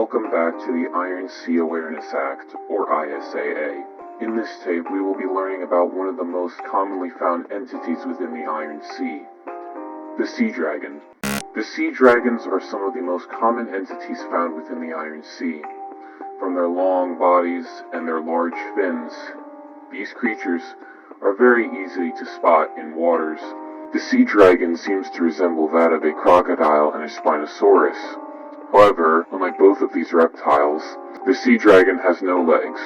Welcome back to the Iron Sea Awareness Act, or ISAA. In this tape, we will be learning about one of the most commonly found entities within the Iron Sea, the sea dragon. The sea dragons are some of the most common entities found within the Iron Sea. From their long bodies and their large fins, these creatures are very easy to spot in waters. The sea dragon seems to resemble that of a crocodile and a spinosaurus. However, unlike both of these reptiles, the sea dragon has no legs.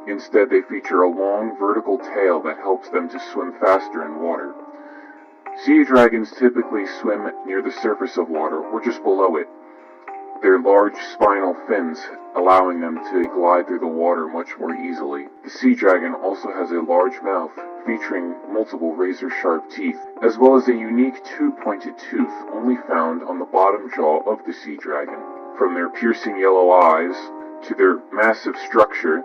Instead, they feature a long vertical tail that helps them to swim faster in water. Sea dragons typically swim near the surface of water or just below it, their large spinal fins allowing them to glide through the water much more easily. The sea dragon also has a large mouth featuring multiple razor-sharp teeth, as well as a unique two-pointed tooth only found on the bottom jaw of the sea dragon. From their piercing yellow eyes to their massive structure,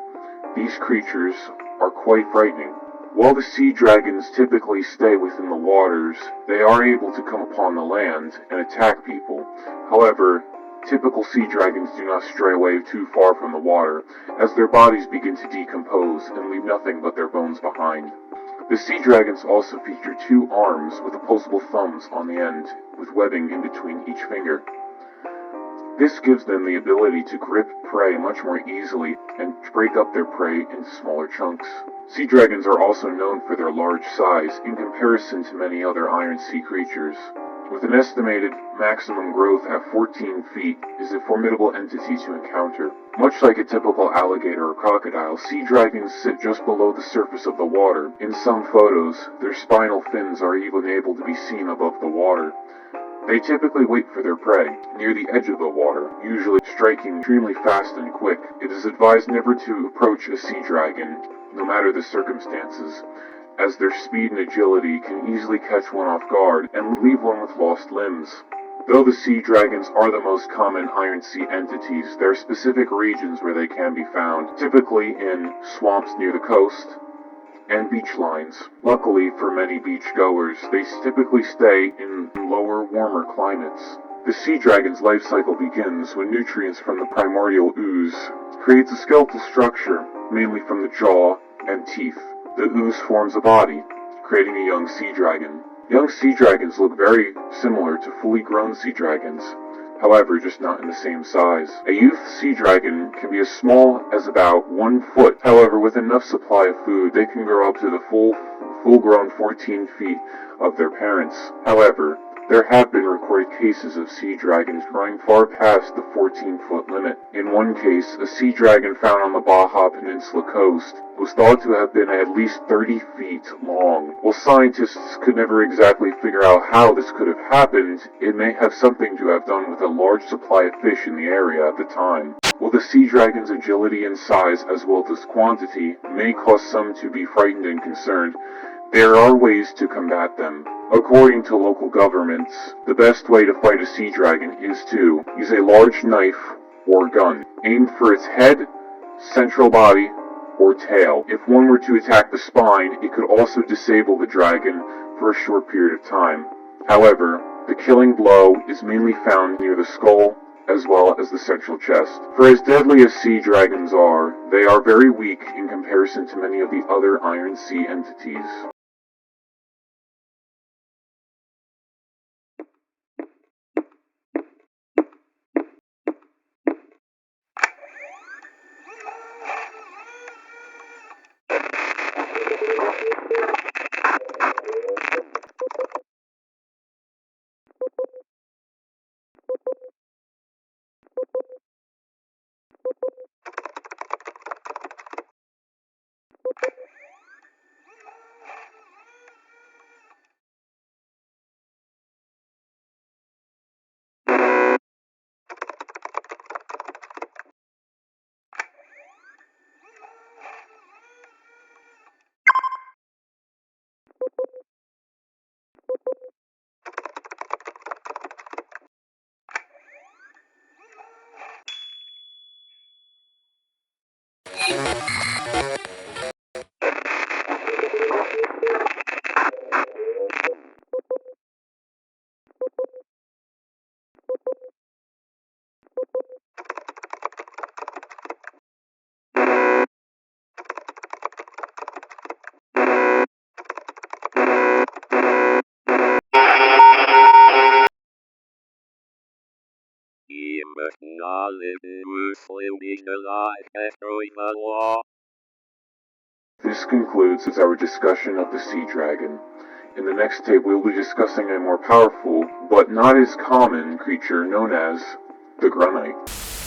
these creatures are quite frightening. While the sea dragons typically stay within the waters, they are able to come upon the land and attack people. However, typical sea dragons do not stray away too far from the water, as their bodies begin to decompose and leave nothing but their bones behind. The sea dragons also feature two arms with opposable thumbs on the end, with webbing in between each finger. This gives them the ability to grip prey much more easily and break up their prey into smaller chunks. Sea dragons are also known for their large size in comparison to many other Iron Sea creatures. With an estimated maximum growth at 14 feet, is a formidable entity to encounter. Much like a typical alligator or crocodile, sea dragons sit just below the surface of the water. In some photos, their spinal fins are even able to be seen above the water. They typically wait for their prey near the edge of the water, usually striking extremely fast and quick. It is advised never to approach a sea dragon, no matter the circumstances, as their speed and agility can easily catch one off guard and leave one with lost limbs. Though the sea dragons are the most common Iron Sea entities, there are specific regions where they can be found, typically in swamps near the coast and beach lines. Luckily for many beach goers, they typically stay in lower, warmer climates. The sea dragon's life cycle begins when nutrients from the primordial ooze creates a skeletal structure, mainly from the jaw and teeth. The ooze forms a body, creating a young sea dragon. Young sea dragons look very similar to fully grown sea dragons, however, just not in the same size. A youth sea dragon can be as small as about 1 foot. However, with enough supply of food, they can grow up to the full-grown 14 feet of their parents. However, there have been recorded cases of sea dragons growing far past the 14-foot limit. In one case, a sea dragon found on the Baja Peninsula coast was thought to have been at least 30 feet long. While scientists could never exactly figure out how this could have happened, it may have something to have done with a large supply of fish in the area at the time. While the sea dragon's agility and size, as well as quantity, may cause some to be frightened and concerned, there are ways to combat them. According to local governments, the best way to fight a sea dragon is to use a large knife or gun, aimed for its head, central body, or tail. If one were to attack the spine, it could also disable the dragon for a short period of time. However, the killing blow is mainly found near the skull as well as the central chest. For as deadly as sea dragons are, they are very weak in comparison to many of the other Iron Sea entities. but knowledge mostly being alive destroying the law. This concludes our discussion of the sea dragon. In the next tape we will be discussing a more powerful, but not as common, creature known as the Grunite.